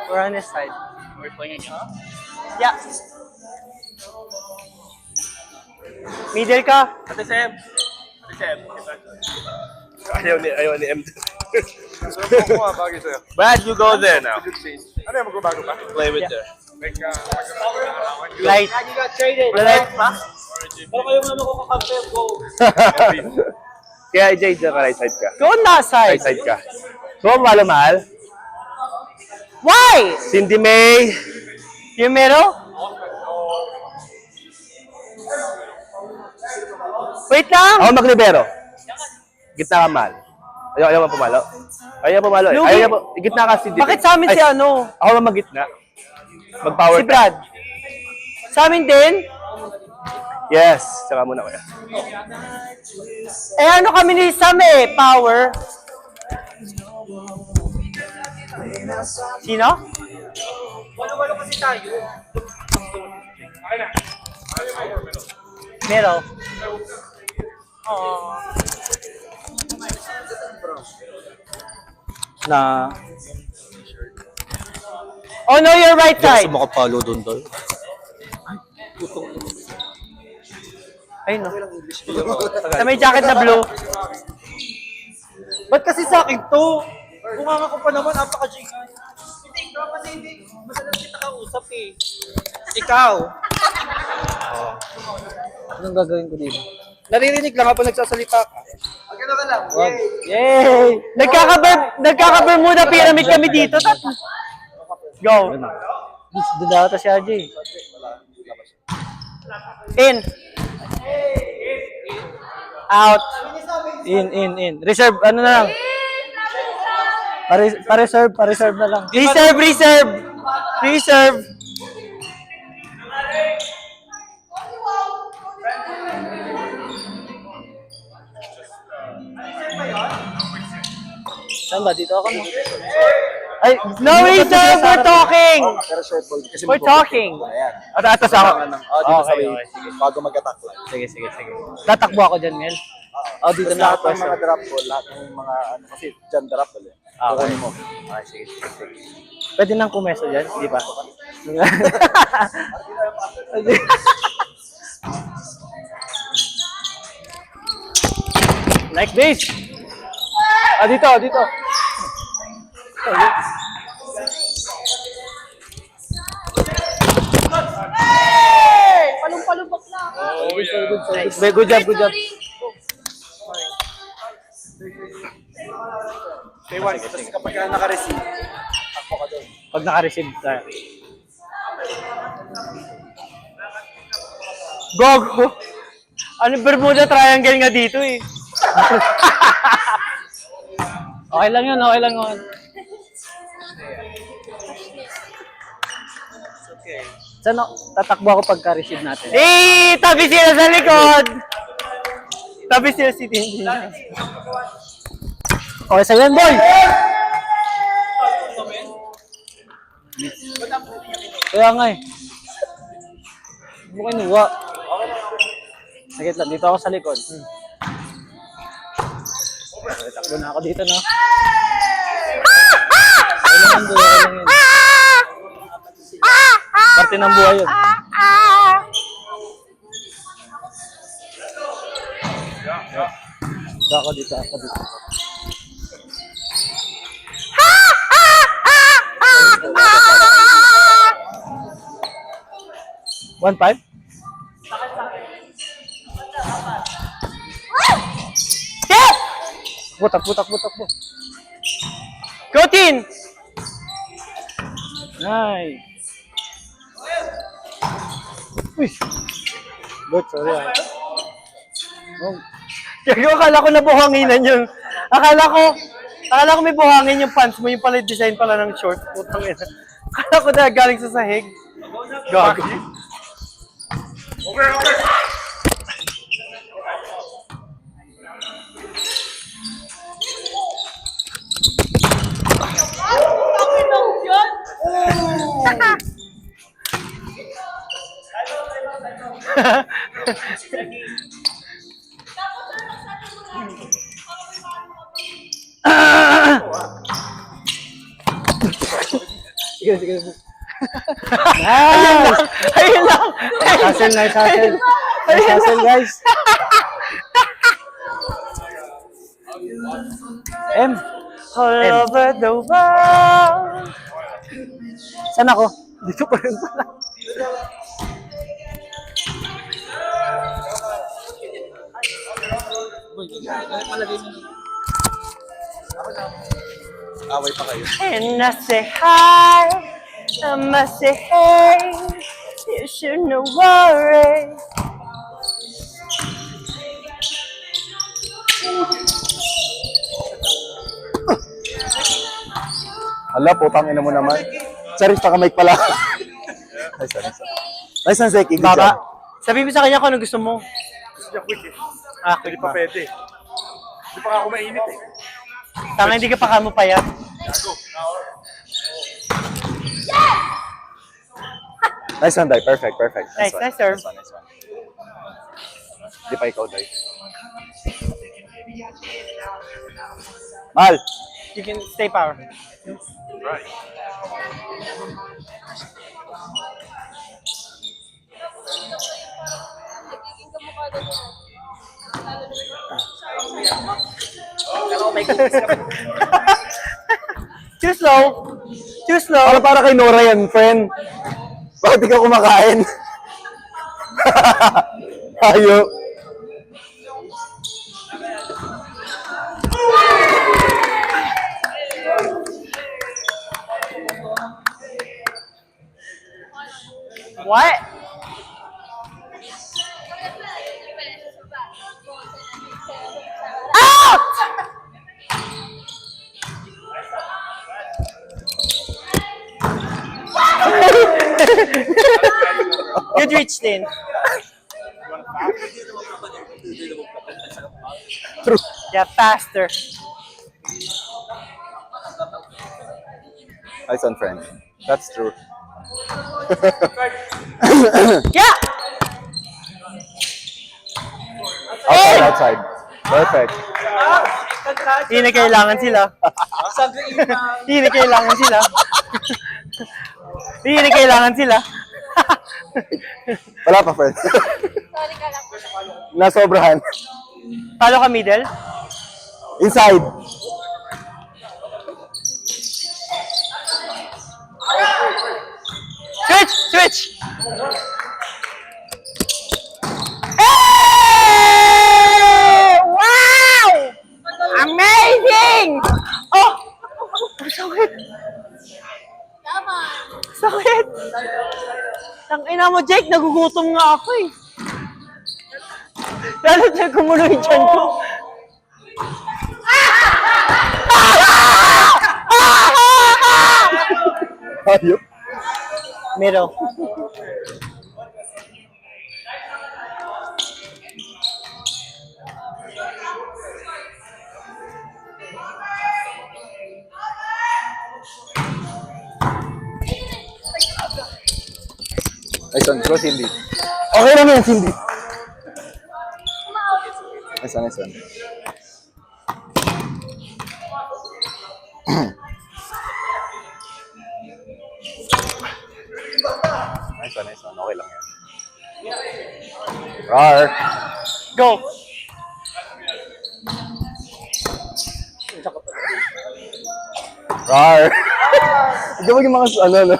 We're on his side. We're pointing you. Yeah. Middle ka. Ate Seb. Ate Seb. Ayaw ni M. Brad, you go there now. Ano yung magbabago pa? Play with her. Light. You got traded. Light pa? Pero kayo muna makakakamper, go. Kaya Jay, dyan ka right side ka. Go on that side. Right side ka. So, mahal. Why? Cindy May. Yung middle? Wait lang. Ako maglibero. Gitna ka, mahal. Ayaw mo pumalo. Ayaw pumalo eh. Lugi. Ayaw mo. Gitna ka, Cindy May. Bakit sa amin si ano? Ako lang mag-gitna. Mag-power Si Brad. Sa amin din? Yes. Saka muna kaya. Eh ano kami ni Sam eh? Power. Sino? Walo-walo kasi tayo. Middle. Oh. Na Oh no, your right kasi side. makapalo doon doon. Ayun no. Sa may jacket na blue. Ba't kasi sa akin to? Bunganga ko pa naman, napaka-G. Hindi, ikaw kasi hindi. Masalang kita kausap eh. Ikaw. Anong gagawin ko dito? Naririnig lang ako nagsasalita ka. Magkano ka lang? Yay! Nagkaka-Bermuda pyramid kami dito. Go. Doon na ata si RJ. In. Out. In. Reserve, ano na lang? Pa-reserve na lang. Reserve. Saan ba? Dito ako mo. Ay, no reserve, we're talking. Pero short ball. Kasi We're talking. Ayan. Atas ako. Dito sa way. Bago mag-attack lang. Sige. Tatakbo ako dyan, Mel. Dito na ako. Lahat ng mga drop ball, lahat ng mga ano, kasi dyan drop ball eh. Okay. Kukunin mo. Sige. Pwede nang kumeso dyan, di ba? Like this. Dito. Palong-palong bakla. Good job. Say one. Tapos kapag ka naka-receive, ako ka doon. Pag naka-receive tayo. Gogo! Ano Bermuda Triangle nga dito eh. Okay lang yun. Saan tatakbo ako pagka-receive natin? Eh, tabi sila sa likod! Tabi sila si Tindy. Okay, sa'yo yan, boy! Kaya nga eh. Hindi mo kinuha. Sagit lang, dito ako sa likod. Takbo na ako dito, no? Kailangan doon, kailangan yun. Parte ng buhay yun. Dito ako dito. One five? Yes! Takbo. Go Tin! Nice. Uy. Good, sorry ah. Gago, akala ko na buhanginan yun. Akala ko may buhangin yung pants mo, yung pala design pala ng short. Putang ina. Akala ko na galing sa sahig. Gago. sige. Nice! Ayun lang! Hustle, nice hustle. Nice hustle, guys. M, All over the world. saan ako? Dito pa rin pala. Away pa kayo. And I say hi, I must say hey, you shouldn't worry. Hala, putang ina mo naman. Charis, paka-mic pala. Nice one, nice one. Nice one, Zeki. Good Baba, job. sabi mo sa kanya kung ano gusto mo. Ah, Hindi pa pwede. Hindi pa nga ako mainit eh. Tama, hindi ka pa kamo payat. Nice one, Dai. Perfect, perfect. Nice, one. nice serve. Nice one, nice one. Hindi pa ikaw, Dai. Mal! You can stay power. Too slow. Too slow. Para kay Nora yan, friend. Bakit ikaw kumakain? Ayo. What? Good reach din. True. Yeah, faster. Nice one, friend. That's true. Yeah! Outside, outside. Perfect. Hindi na kailangan sila. Hindi na kailangan sila. Hindi na kailangan sila. Wala pa, friend. Nasobrahan. Palo ka middle? Inside. Switch! Switch! Hey! Wow! Amazing! Oh! Sakit! Sakit! Tangina mo, Jake, nagugutom nga ako eh. Lalo na kumulo yung tiyan ko. Ayop. Middle. Nice one. Go, Cindy. Okay lang yan, Cindy. Nice one, nice one. Nice one, nice one. Okay lang yan. Rar. Go! Rar. Ikaw maging mga ano, no?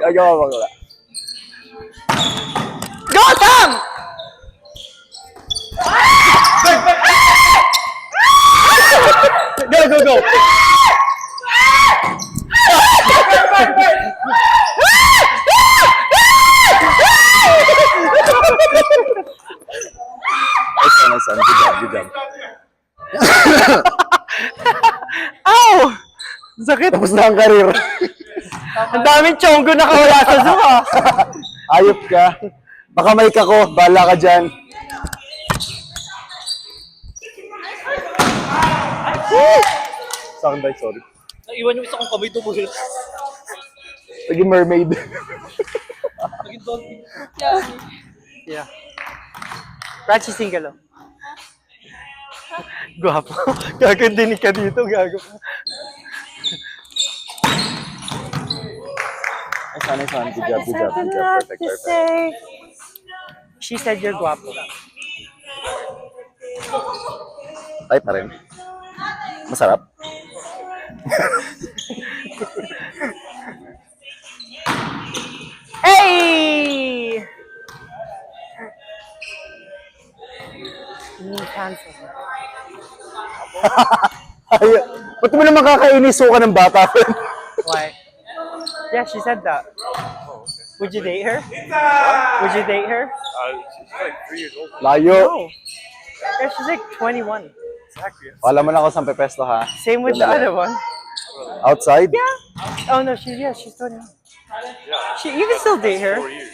Gagawa ba ko? Go, Tom! Go, go, go! Nice one, nice one. Good job, good job. Ow! Sakit! Tapos na ang karir. Ang daming chonggo nakawala sa zoo, ah. Ayop ka. Baka may kako. Bala ka dyan. Sa akin, Dai, sorry. Naiwan yung isa kong kamay tumulong. Naging mermaid. Naging dolphin. Yeah. Practicing ka lang. Gwapo. Gago, dinig ka dito, gago. nice one. Good job, good job, good job. Lot Perfect, to perfect. say. She said you're guapo. Ay, pa rin. Masarap. Hey! Cancel. Ay, ba't mo naman kakainis ka ng bata? Why? Yeah, she said that. Would you date her? Would you date her? She's like 3 years old. Layo. No. Yeah, she's like 21. Alam mo na ako saan pepesto ha. Same with the other one. Outside? Yeah. Oh no, she's 21. You can still date her. 4 years.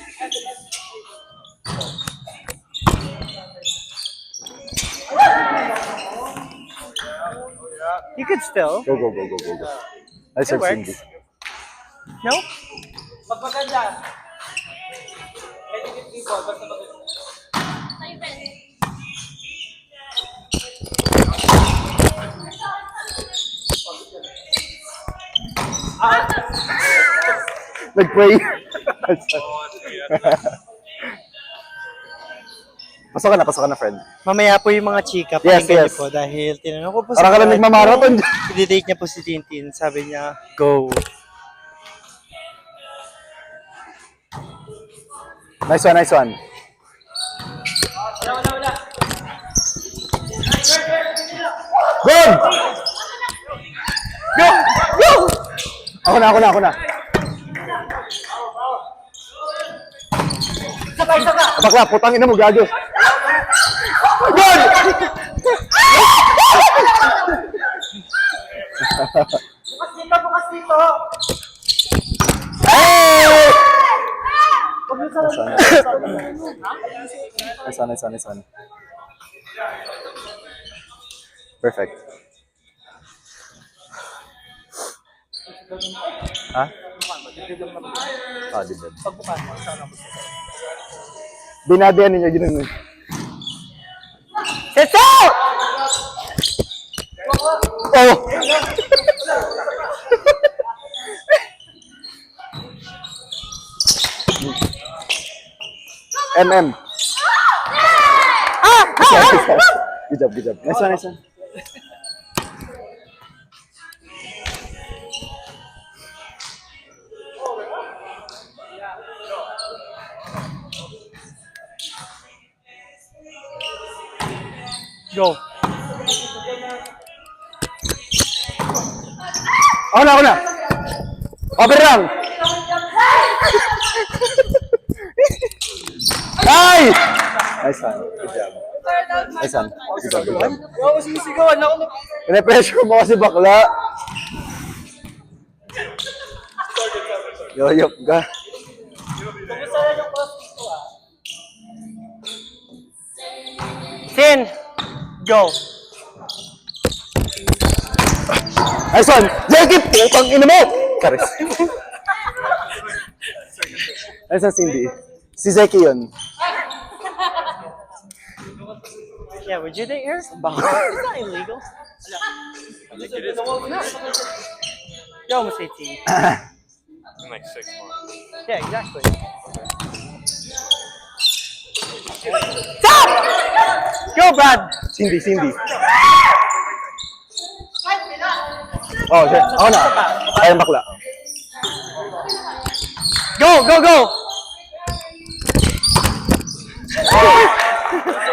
You could still. Go, go, go, go, go, go. Nice It one, Cindy. works. No? Pag maganda. Pwede yung people, basta maganda. Nag-pray. Pasok ka na, friend. Mamaya po yung mga chika, Yes, pakinggan niyo yes. po dahil tinanong ko po Parang ka lang nagmamarathon. i-date niya po si Tintin. Sabi niya, go. Nice one, nice one. Good! Go! Go! Ako na. Bakla, putang ina mo, gago. Good! Bukas dito. Hey! Nice one. Perfect. Ha? Di ba? Binabihan ninyo, gano'n. Seso! Oh! MM. Good job. Nice one. Go. Ako na. Overrun! Ay! Nice one. Good job. Good job. Oo, sinisigawan ako. Pine-pressure mo kasi bakla. Yoyop ka. Kumusta na yung boss dito ah? Tin! Go. Nice one! Jackie, putang ina mo! Karis. Nice one, Cindy. Si Zeki yun. Yeah, would you date her? It's not illegal. You almost 18. In like 6 months. Yeah, exactly. Stop! Go, Brad! Cindy. Oh, shit. Ako na. Ayun bakla. Go!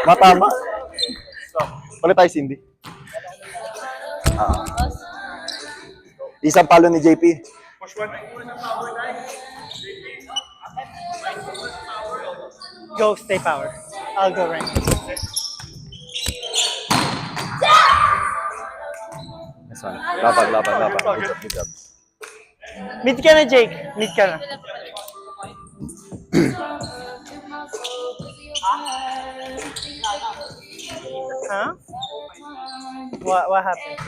Matama. Palit tayo, Cindy. Isang palo ni JP. Go, stay power. I'll go rank. Nice one. Laban. Good job. Meet ka na, Jake. Meet ka na. Huh? What happened?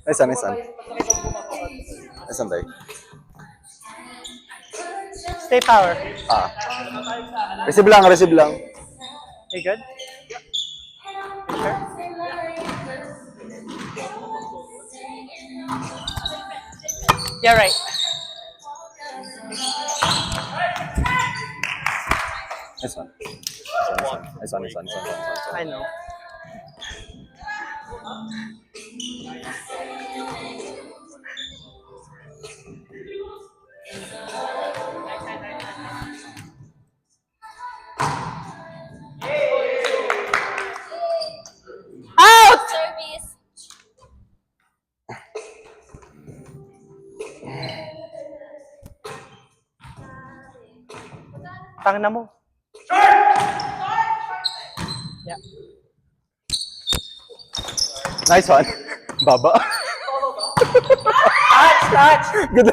Nice one. Nice one tayo. Stay power. Receive lang. You good? Yeah, right. Nice one. Nice one. I know. Out! Service. Tangina mo. Yeah. Nice one. Baba. Touch! Good.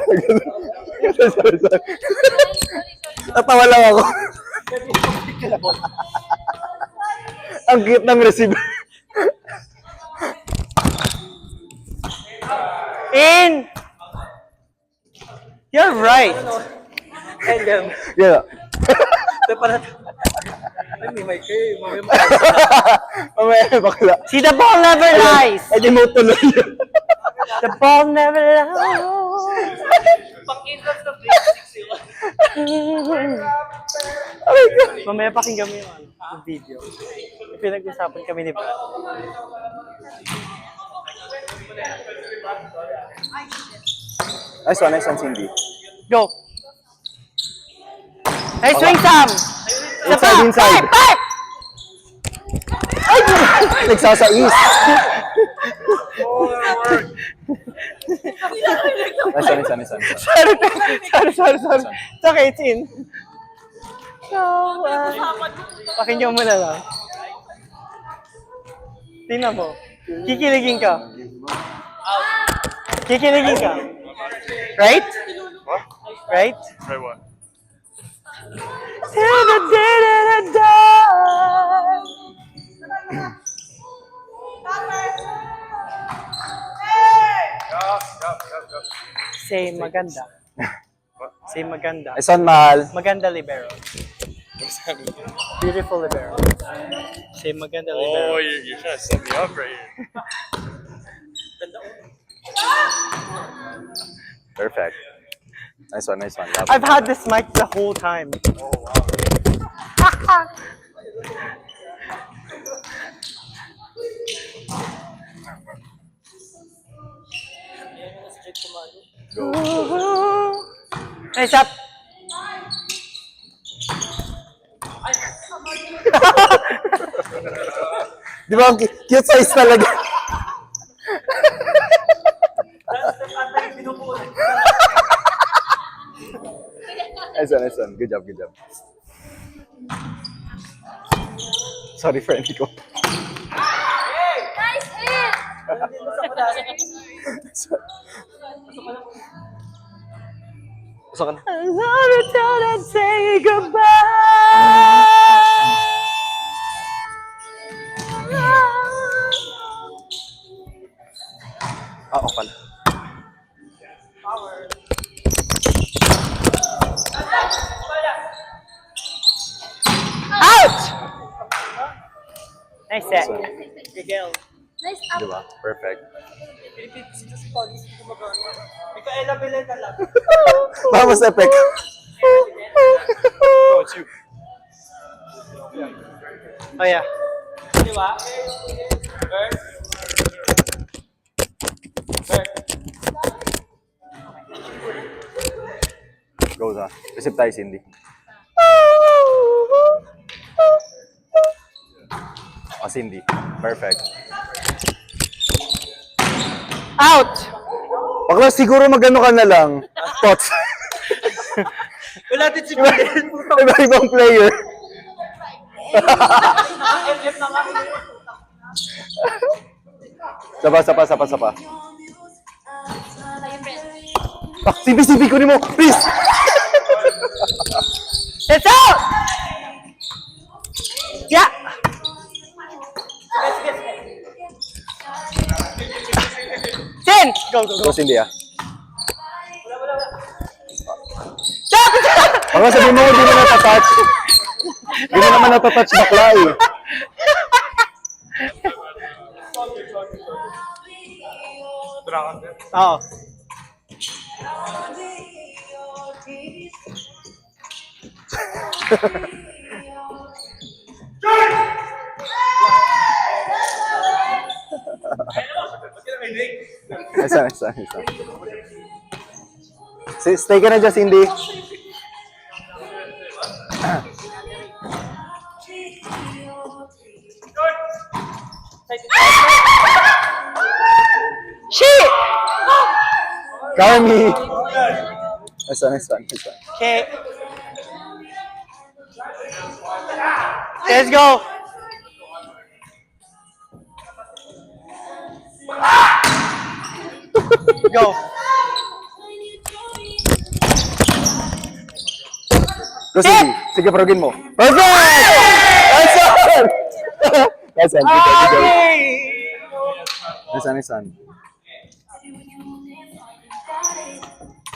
Sorry. Natawa lang ako. Ang cute ng receiver. In! You're right. Yeah. Mamaya bakla. See, the ball never lies. Eh di mo tuloy yun. The ball never lies. Mamaya pakinggan mo yung video. May pinag-usapan kami ni Brad. Nice one, Cindy. Go. Nice swing, Sam. Inside. Five! Nagsasais. Nice one. Sorry. It's okay, it's in. So, pakinggan mo na lang. Tingnan mo. Kikiligin ka. Right? Right? Try what? Till the day that I die. Say maganda. Say maganda. Nice one, mahal. Maganda libero. Beautiful libero. Say maganda libero. Oh, you're trying to set me up right here. Perfect. Nice one. Love I've had this mic the whole time. Nice up. Di ba, ang cute size talaga. Nice one. Good job. Sorry, friend ko. Nice hit. Gusto ka na? I love you till I say goodbye. Oo pala. Out! Nice set. Nice up. Di ba? Perfect. Mikaela Beleta lang. Vamos, Epek. Oh, it's you. Oh yeah. Di ba? Bert. Go sa. Receive tayo, Cindy. Cindy. Perfect. Out! Bakla, siguro magano ka na lang. Thoughts. Wala din si Beleta. Iba-ibang player. FF na nga. Sapa. Sipi ko ni mo, please! It's out! Yeah! Ten! Go. Go, Cindy, ah. Stop! Baka sabihin mo, hindi mo natatouch. Hindi mo naman natatouch bakla, eh. Oo. Nice one. Stay ka na dyan, Cindy. Shit! Kami. Nice one. Okay. Let's go. Go. Go, Cindy. Sige, parugin mo. Perfect! Nice one! Nice one. Good job. Nice one.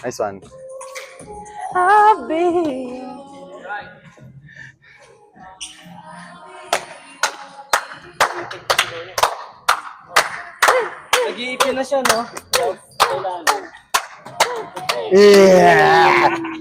Nice one. Nag-iipin na siya, no? Yeah!